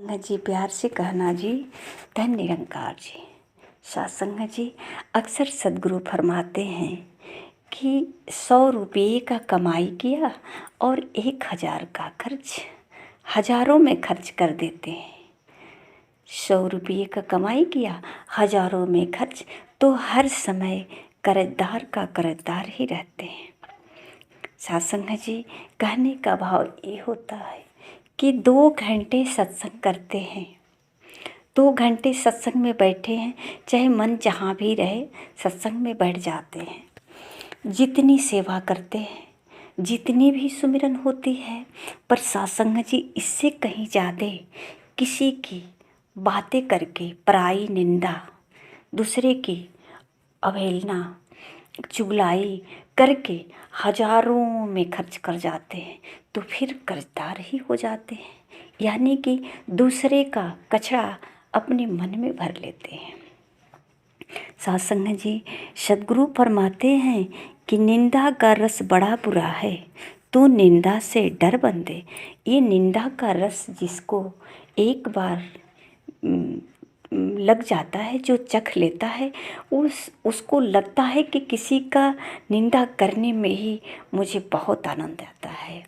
संगत जी, प्यार से कहना जी, धन निरंकार जी। सत्संग जी, अक्सर सदगुरु फरमाते हैं कि 100 रुपये का कमाई किया और 1000 का खर्च हजारों में खर्च कर देते हैं। 100 रुपये का कमाई किया, हजारों में खर्च, तो हर समय कर्जदार का कर्जदार ही रहते हैं। सत्संग जी, कहने का भाव ये होता है कि 2 घंटे सत्संग करते हैं, 2 घंटे सत्संग में बैठे हैं, चाहे मन जहाँ भी रहे सत्संग में बैठ जाते हैं। जितनी सेवा करते हैं, जितनी भी सुमिरन होती है, पर सत्संग जी इससे कहीं ज़्यादा किसी की बातें करके पराई निंदा, दूसरे की अवहेलना, चुगलाई करके हजारों में खर्च कर जाते हैं, तो फिर कर्जदार ही हो जाते हैं। यानी कि दूसरे का कचरा अपने मन में भर लेते हैं। सत्संग जी, सदगुरु फरमाते हैं कि निंदा का रस बड़ा बुरा है, तो निंदा से डर बंदे। ये निंदा का रस जिसको एक बार लग जाता है, जो चख लेता है, उसको लगता है कि किसी का निंदा करने में ही मुझे बहुत आनंद आता है।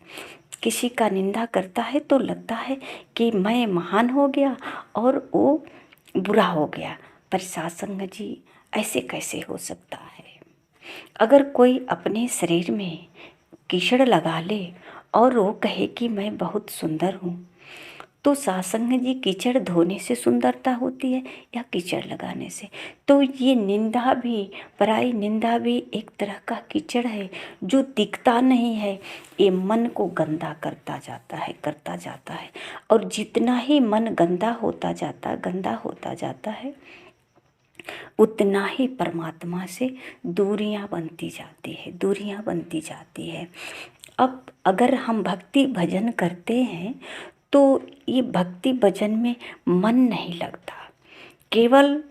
किसी का निंदा करता है तो लगता है कि मैं महान हो गया और वो बुरा हो गया। पर सत्संग जी, ऐसे कैसे हो सकता है? अगर कोई अपने शरीर में कीचड़ लगा ले और वो कहे कि मैं बहुत सुंदर हूँ, तो सत्संग जी, कीचड़ धोने से सुंदरता होती है या कीचड़ लगाने से? तो ये निंदा भी, पराई निंदा भी एक तरह का कीचड़ है जो दिखता नहीं है। ये मन को गंदा करता जाता है और जितना ही मन गंदा होता जाता है, उतना ही परमात्मा से दूरियां बनती जाती है। अब अगर हम भक्ति भजन करते हैं तो ये भक्ति भजन में मन नहीं लगता। केवल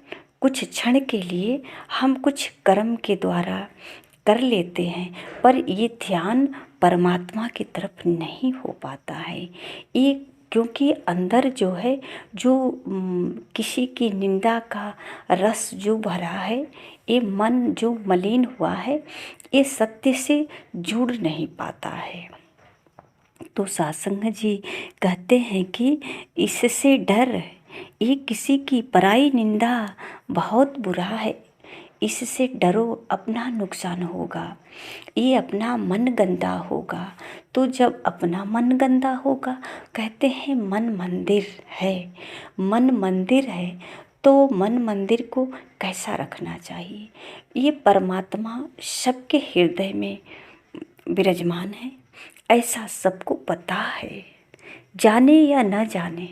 कुछ क्षण के लिए हम कुछ कर्म के द्वारा कर लेते हैं, पर ये ध्यान परमात्मा की तरफ नहीं हो पाता है। ये क्योंकि अंदर जो है, जो किसी की निंदा का रस जो भरा है, ये मन जो मलिन हुआ है, ये सत्य से जुड़ नहीं पाता है। तो सत्संग जी कहते हैं कि इससे डर, ये किसी की पराई निंदा बहुत बुरा है, इससे डरो, अपना नुकसान होगा, ये अपना मन गंदा होगा। तो जब अपना मन गंदा होगा, कहते हैं मन मंदिर है, तो मन मंदिर को कैसा रखना चाहिए? ये परमात्मा सबके हृदय में विराजमान है, ऐसा सबको पता है। जाने या न जाने,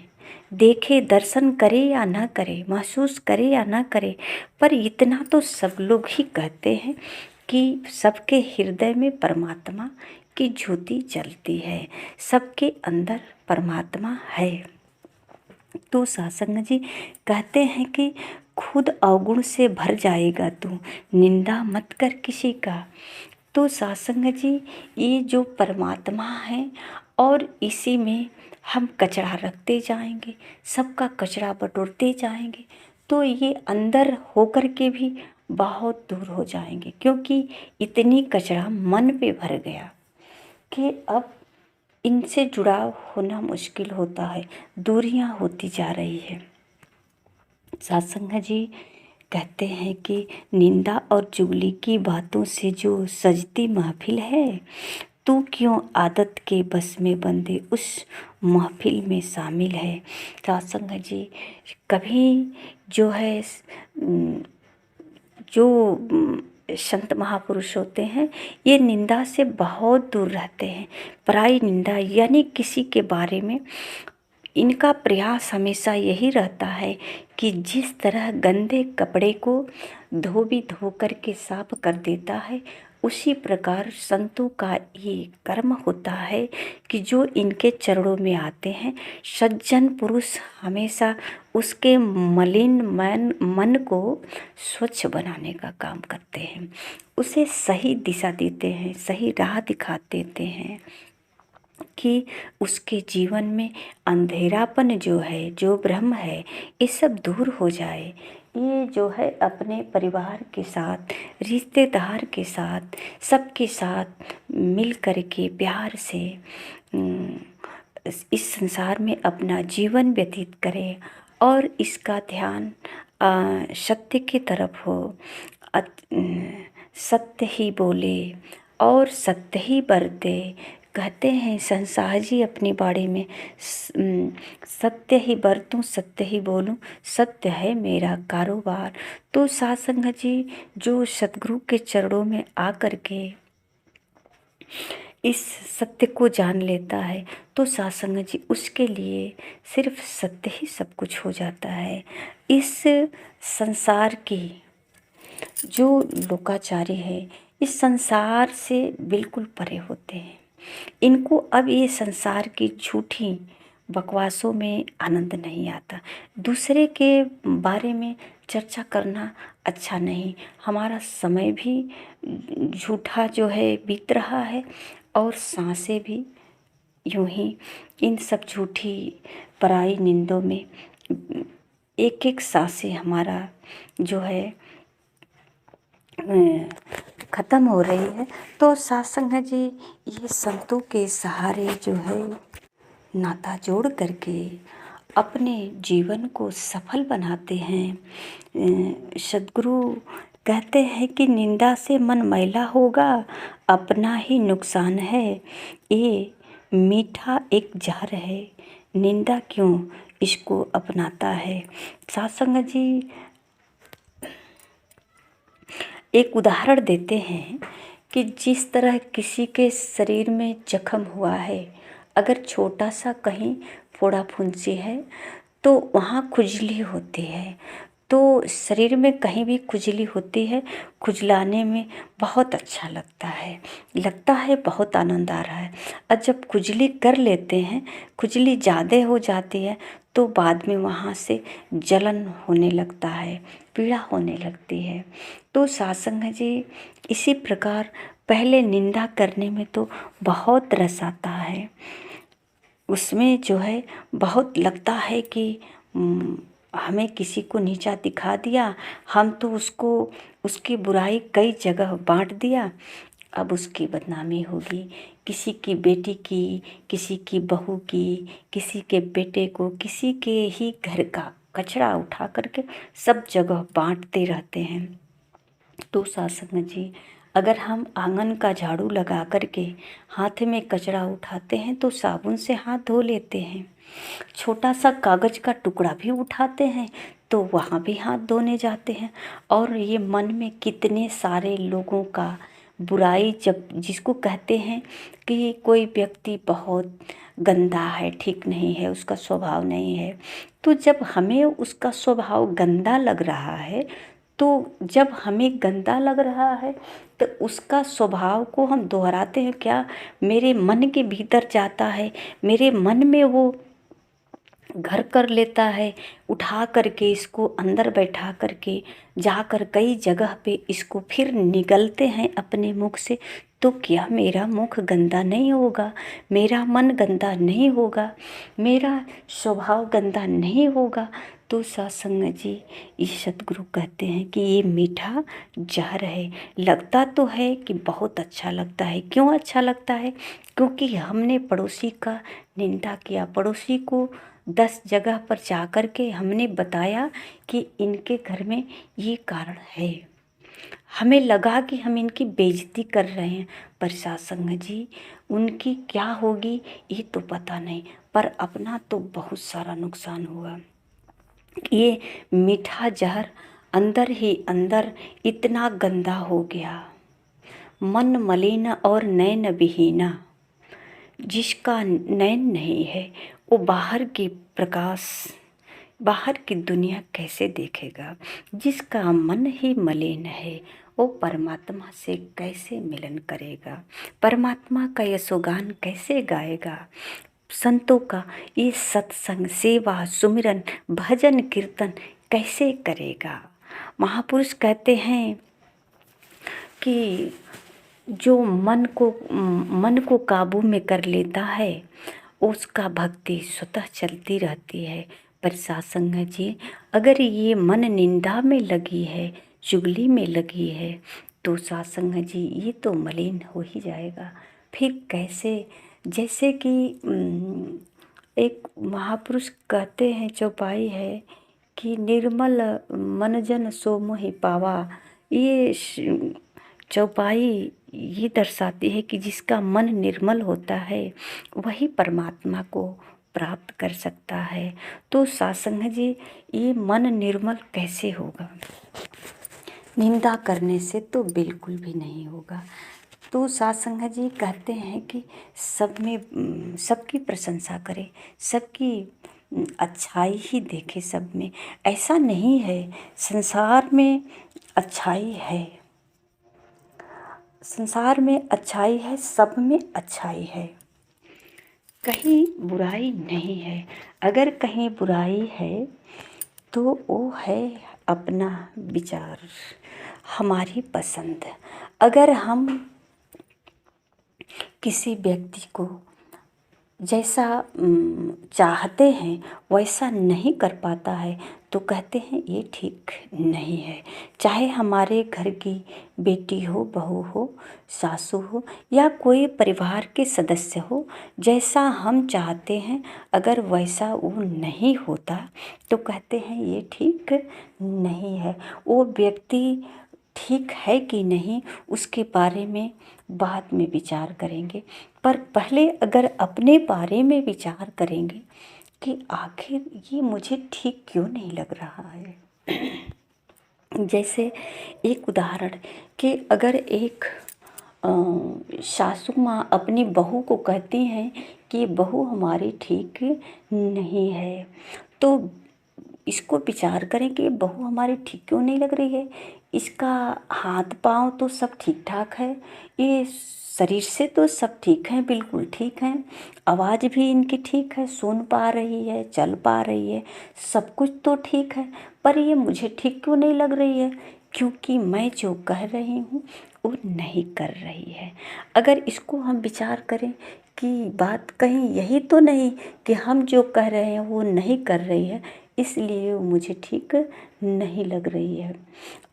देखे, दर्शन करे या न करे, महसूस करे या न करे, पर इतना तो सब लोग ही कहते हैं कि सबके हृदय में परमात्मा की ज्योति जलती है, सबके अंदर परमात्मा है। तो सत्संग जी कहते हैं कि खुद अवगुण से भर जाएगा तू, निंदा मत कर किसी का। तो सत्संग जी, ये जो परमात्मा है और इसी में हम कचरा रखते जाएंगे, सबका कचरा बटोरते जाएंगे, तो ये अंदर होकर के भी बहुत दूर हो जाएंगे। क्योंकि इतनी कचरा मन पे भर गया कि अब इनसे जुड़ाव होना मुश्किल होता है, दूरियां होती जा रही है। सत्संग जी कहते हैं कि निंदा और चुगली की बातों से जो सजती महफिल है, तू क्यों आदत के बस में बंदे उस महफिल में शामिल है। सत्संग जी, कभी जो है जो संत महापुरुष होते हैं, ये निंदा से बहुत दूर रहते हैं। पराई निंदा यानी किसी के बारे में इनका प्रयास हमेशा यही रहता है कि जिस तरह गंदे कपड़े को धो कर के साफ कर देता है, उसी प्रकार संतों का ये कर्म होता है कि जो इनके चरणों में आते हैं, सज्जन पुरुष हमेशा उसके मलिन मन को स्वच्छ बनाने का काम करते हैं, उसे सही दिशा देते हैं, सही राह दिखा देते हैं। कि उसके जीवन में अंधेरापन जो है, जो भ्रम है, ये सब दूर हो जाए। ये जो है अपने परिवार के साथ, रिश्तेदार के साथ, सबके साथ मिल कर के प्यार से इस संसार में अपना जीवन व्यतीत करे और इसका ध्यान सत्य की तरफ हो। सत्य ही बोले और सत्य ही बरते। कहते हैं संसार जी अपनी बाड़ी में, सत्य ही बरतूं सत्य ही बोलूं, सत्य है मेरा कारोबार। तो साथ संगत जी जो सतगुरु के चरणों में आकर के इस सत्य को जान लेता है तो साथ संगत जी उसके लिए सिर्फ सत्य ही सब कुछ हो जाता है। इस संसार की जो लोकाचारी है इस संसार से बिल्कुल परे होते हैं। इनको अब ये संसार की झूठी बकवासों में आनंद नहीं आता। दूसरे के बारे में चर्चा करना अच्छा नहीं। हमारा समय भी झूठा जो है बीत रहा है और सांसें भी यूं ही इन सब झूठी पराई निंदों में एक एक सांसें हमारा जो है ख़त्म हो रही है। तो सत्संग जी ये संतों के सहारे जो है नाता जोड़ करके अपने जीवन को सफल बनाते हैं। सद्गुरु कहते हैं कि निंदा से मन मैला होगा, अपना ही नुकसान है। ये मीठा एक जहर है, निंदा क्यों इसको अपनाता है। सत्संग जी एक उदाहरण देते हैं कि जिस तरह किसी के शरीर में जख्म हुआ है, अगर छोटा सा कहीं फोड़ा फुंसी है तो वहाँ खुजली होती है। तो शरीर में कहीं भी खुजली होती है, खुजलाने में बहुत अच्छा लगता है बहुत आनंद आ रहा है। और जब खुजली कर लेते हैं, खुजली ज़्यादा हो जाती है तो बाद में वहाँ से जलन होने लगता है, पीड़ा होने लगती है। तो सत्संग जी इसी प्रकार पहले निंदा करने में तो बहुत रस आता है, उसमें जो है बहुत लगता है कि हमें किसी को नीचा दिखा दिया, हम तो उसको उसकी बुराई कई जगह बांट दिया, अब उसकी बदनामी होगी। किसी की बेटी की, किसी की बहू की, किसी के बेटे को, किसी के ही घर का कचरा उठा करके सब जगह बांटते रहते हैं। तो सत्संग जी अगर हम आंगन का झाड़ू लगा करके हाथ में कचरा उठाते हैं तो साबुन से हाथ धो लेते हैं, छोटा सा कागज का टुकड़ा भी उठाते हैं तो वहाँ भी हाथ धोने जाते हैं। और ये मन में कितने सारे लोगों का बुराई, जब जिसको कहते हैं कि कोई व्यक्ति बहुत गंदा है, ठीक नहीं है, उसका स्वभाव नहीं है, तो जब हमें उसका स्वभाव गंदा लग रहा है, तो जब हमें गंदा लग रहा है तो उसका स्वभाव को हम दोहराते हैं क्या, मेरे मन के भीतर जाता है, मेरे मन में वो घर कर लेता है, उठा करके इसको अंदर बैठा करके जाकर कई जगह पे इसको फिर निगलते हैं अपने मुख से। तो क्या मेरा मुख गंदा नहीं होगा, मेरा मन गंदा नहीं होगा, मेरा स्वभाव गंदा नहीं होगा। तो सत्संग जी ये सतगुरु कहते हैं कि ये मीठा जहर है। लगता तो है कि बहुत अच्छा लगता है। क्यों अच्छा लगता है? क्योंकि हमने पड़ोसी का निंदा किया, पड़ोसी को 10 जगह पर जा कर के हमने बताया कि इनके घर में ये कारण है, हमें लगा कि हम इनकी बेइज्जती कर रहे हैं, पर सत्संग जी उनकी क्या होगी ये तो पता नहीं, पर अपना तो बहुत सारा नुकसान हुआ। ये मीठा जहर अंदर ही अंदर इतना गंदा हो गया, मन मलिन और नैन विहीना। जिसका नैन नहीं है वो बाहर की प्रकाश, बाहर की दुनिया कैसे देखेगा। जिसका मन ही मलिन है वो परमात्मा से कैसे मिलन करेगा, परमात्मा का यशोगान कैसे गाएगा। संतों का ये सत्संग, सेवा, सुमिरन, भजन, कीर्तन कैसे करेगा। महापुरुष कहते हैं कि जो मन को काबू में कर लेता है उसका भक्ति स्वतः चलती रहती है। पर सत्संग जी, अगर ये मन निंदा में लगी है, चुगली में लगी है, तो सत्संग जी ये तो मलिन हो ही जाएगा। फिर कैसे, जैसे कि एक महापुरुष कहते हैं, चौपाई है कि निर्मल मन जन सो मोहि पावा। ये चौपाई ये दर्शाती है कि जिसका मन निर्मल होता है वही परमात्मा को प्राप्त कर सकता है। तो सत्संग जी, ये मन निर्मल कैसे होगा? निंदा करने से तो बिल्कुल भी नहीं होगा। तो सत्संग जी कहते हैं कि सब में सबकी प्रशंसा करें, सबकी अच्छाई ही देखे सब में। ऐसा नहीं है, संसार में अच्छाई है, संसार में अच्छाई है, सब में अच्छाई है, कहीं बुराई नहीं है। अगर कहीं बुराई है तो वो है अपना विचार, हमारी पसंद। अगर हम किसी व्यक्ति को जैसा चाहते हैं वैसा नहीं कर पाता है तो कहते हैं ये ठीक नहीं है। चाहे हमारे घर की बेटी हो, बहू हो, सासू हो या कोई परिवार के सदस्य हो, जैसा हम चाहते हैं अगर वैसा वो नहीं होता तो कहते हैं ये ठीक नहीं है। वो व्यक्ति ठीक है कि नहीं उसके बारे में बाद में विचार करेंगे, पर पहले अगर अपने बारे में विचार करेंगे कि आखिर ये मुझे ठीक क्यों नहीं लग रहा है। जैसे एक उदाहरण कि अगर एक सासू माँ अपनी बहू को कहती हैं कि बहू हमारी ठीक नहीं है, तो इसको विचार करें कि बहू हमारी ठीक क्यों नहीं लग रही है। इसका हाथ पाँव तो सब ठीक ठाक है, ये शरीर से तो सब ठीक है, बिल्कुल ठीक है, आवाज़ भी इनकी ठीक है, सुन पा रही है, चल पा रही है, सब कुछ तो ठीक है, पर ये मुझे ठीक क्यों नहीं लग रही है? क्योंकि मैं जो कह रही हूँ वो नहीं कर रही है। अगर इसको हम विचार करें कि बात कहीं यही तो नहीं कि हम जो कह रहे हैं वो नहीं कर रही है, इसलिए वो मुझे ठीक नहीं लग रही है।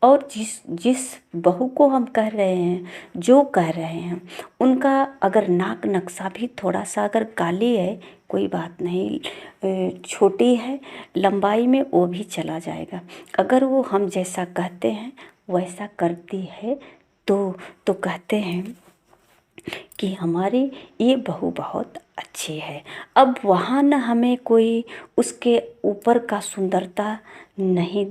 और जिस बहू को हम कह रहे हैं, जो कह रहे हैं, उनका अगर नाक नक्शा भी थोड़ा सा अगर काली है, कोई बात नहीं, छोटी है लंबाई में, वो भी चला जाएगा। अगर वो हम जैसा कहते हैं वैसा करती है तो कहते हैं कि हमारी ये बहू बहुत अच्छी है। अब वहाँ न हमें कोई उसके ऊपर का सुंदरता नहीं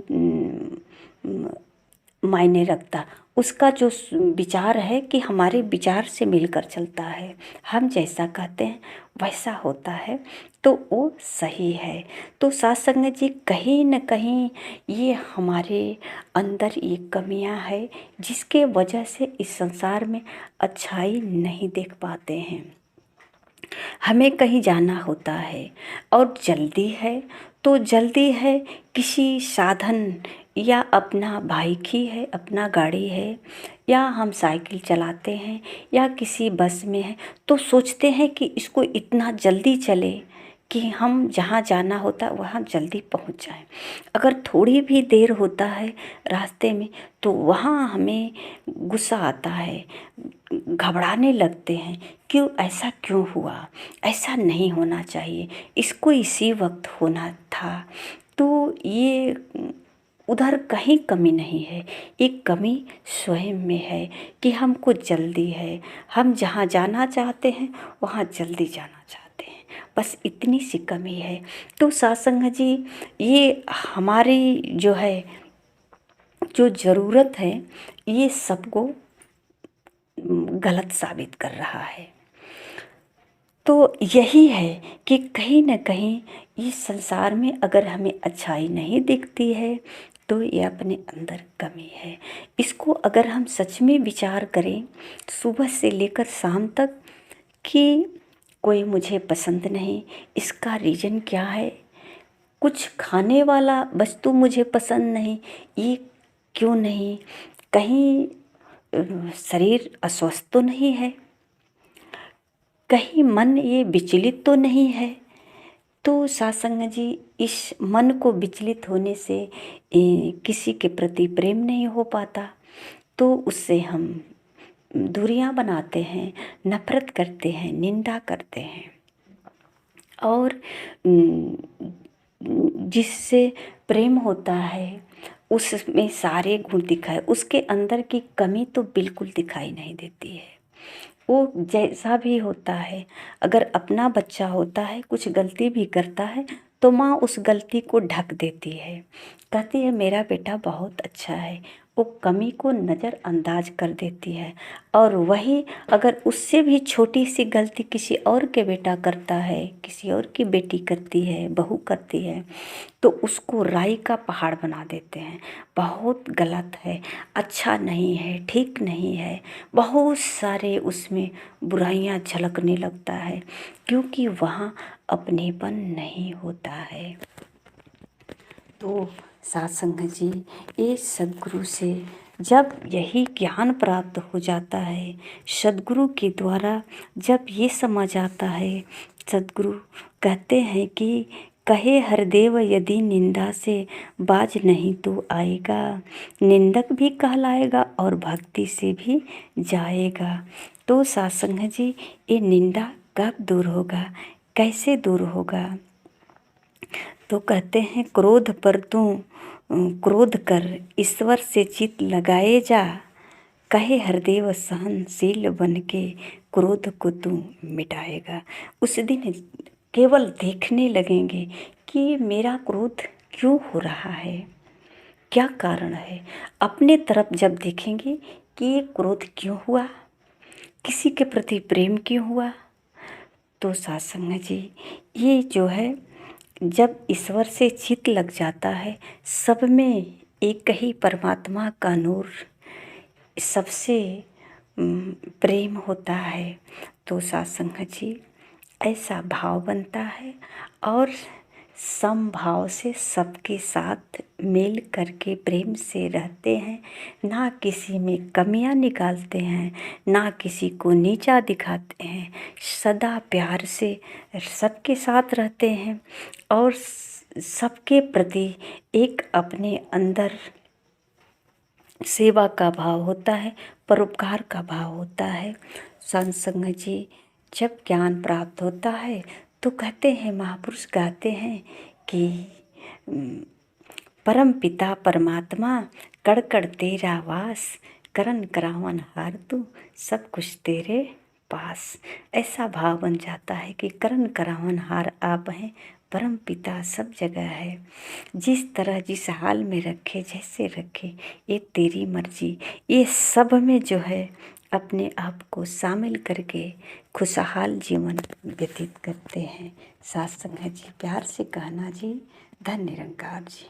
मायने रखता, उसका जो विचार है कि हमारे विचार से मिलकर चलता है, हम जैसा कहते हैं वैसा होता है, तो वो सही है। तो सत्संग जी, कहीं न कहीं ये हमारे अंदर ये कमियां है जिसके वजह से इस संसार में अच्छाई नहीं देख पाते हैं। हमें कहीं जाना होता है और जल्दी है, तो जल्दी है किसी साधन, या अपना बाइक ही है, अपना गाड़ी है, या हम साइकिल चलाते हैं या किसी बस में है, तो सोचते हैं कि इसको इतना जल्दी चले कि हम जहाँ जाना होता है वहाँ जल्दी पहुँच जाएं। अगर थोड़ी भी देर होता है रास्ते में तो वहाँ हमें गुस्सा आता है, घबराने लगते हैं, क्यों ऐसा क्यों हुआ, ऐसा नहीं होना चाहिए, इसको इसी वक्त होना था। तो ये उधर कहीं कमी नहीं है, एक कमी स्वयं में है कि हमको जल्दी है, हम जहाँ जाना चाहते हैं वहाँ जल्दी जाना चाहते हैं, बस इतनी सी कमी है। तो सत्संग जी, ये हमारी जो है जो ज़रूरत है ये सबको गलत साबित कर रहा है। तो यही है कि कहीं न कहीं इस संसार में अगर हमें अच्छाई नहीं दिखती है तो ये अपने अंदर कमी है। इसको अगर हम सच में विचार करें सुबह से लेकर शाम तक कि कोई मुझे पसंद नहीं, इसका रीज़न क्या है? कुछ खाने वाला वस्तु मुझे पसंद नहीं, ये क्यों नहीं? कहीं शरीर अस्वस्थ तो नहीं है, कहीं मन ये विचलित तो नहीं है। तो सत्संग जी, इस मन को विचलित होने से किसी के प्रति प्रेम नहीं हो पाता, तो उससे हम दूरियां बनाते हैं, नफरत करते हैं, निंदा करते हैं। और जिससे प्रेम होता है उसमें सारे गुण दिखाए, उसके अंदर की कमी तो बिल्कुल दिखाई नहीं देती है। वो जैसा भी होता है, अगर अपना बच्चा होता है कुछ गलती भी करता है तो माँ उस गलती को ढक देती है, कहती है मेरा बेटा बहुत अच्छा है, वो कमी को नज़रअंदाज कर देती है। और वही अगर उससे भी छोटी सी गलती किसी और के बेटा करता है, किसी और की बेटी करती है, बहू करती है, तो उसको राई का पहाड़ बना देते हैं। बहुत गलत है, अच्छा नहीं है, ठीक नहीं है, बहुत सारे उसमें बुराइयां झलकने लगता है, क्योंकि वहाँ अपनेपन नहीं होता है। तो सत्संग जी, ये सद्गुरु से जब यही ज्ञान प्राप्त हो जाता है, सद्गुरु के द्वारा जब ये समझ आता है, सद्गुरु कहते हैं कि कहे हरदेव यदि निंदा से बाज नहीं तो आएगा, निंदक भी कहलाएगा और भक्ति से भी जाएगा। तो सत्संग जी, ये निंदा कब दूर होगा, कैसे दूर होगा? तो कहते हैं क्रोध पर तू क्रोध कर, ईश्वर से चित लगाए जा, कहे हरदेव सहनशील बन के क्रोध को तू मिटाएगा। उस दिन केवल देखने लगेंगे कि मेरा क्रोध क्यों हो रहा है, क्या कारण है। अपने तरफ जब देखेंगे कि ये क्रोध क्यों हुआ, किसी के प्रति प्रेम क्यों हुआ, तो सत्संग जी, ये जो है जब ईश्वर से चित लग जाता है, सब में एक ही परमात्मा का नूर, सबसे प्रेम होता है, तो सत्संग जी ऐसा भाव बनता है और समभाव से सबके साथ मिल करके प्रेम से रहते हैं, ना किसी में कमियां निकालते हैं, ना किसी को नीचा दिखाते हैं, सदा प्यार से सबके साथ रहते हैं और सबके प्रति एक अपने अंदर सेवा का भाव होता है, परोपकार का भाव होता है। सत्संग जी, जब ज्ञान प्राप्त होता है तो कहते हैं, महापुरुष गाते हैं कि परम पिता परमात्मा कड़ कड़ तेरा वास, करन करावन हार तू सब कुछ तेरे पास। ऐसा भाव बन जाता है कि करन करावन हार आप हैं, परम पिता सब जगह है, जिस तरह जिस हाल में रखे, जैसे रखे, ये तेरी मर्जी। ये सब में जो है अपने आप को शामिल करके खुशहाल जीवन व्यतीत करते हैं। सत्संग जी, प्यार से कहना जी, धन्य निरंकार जी।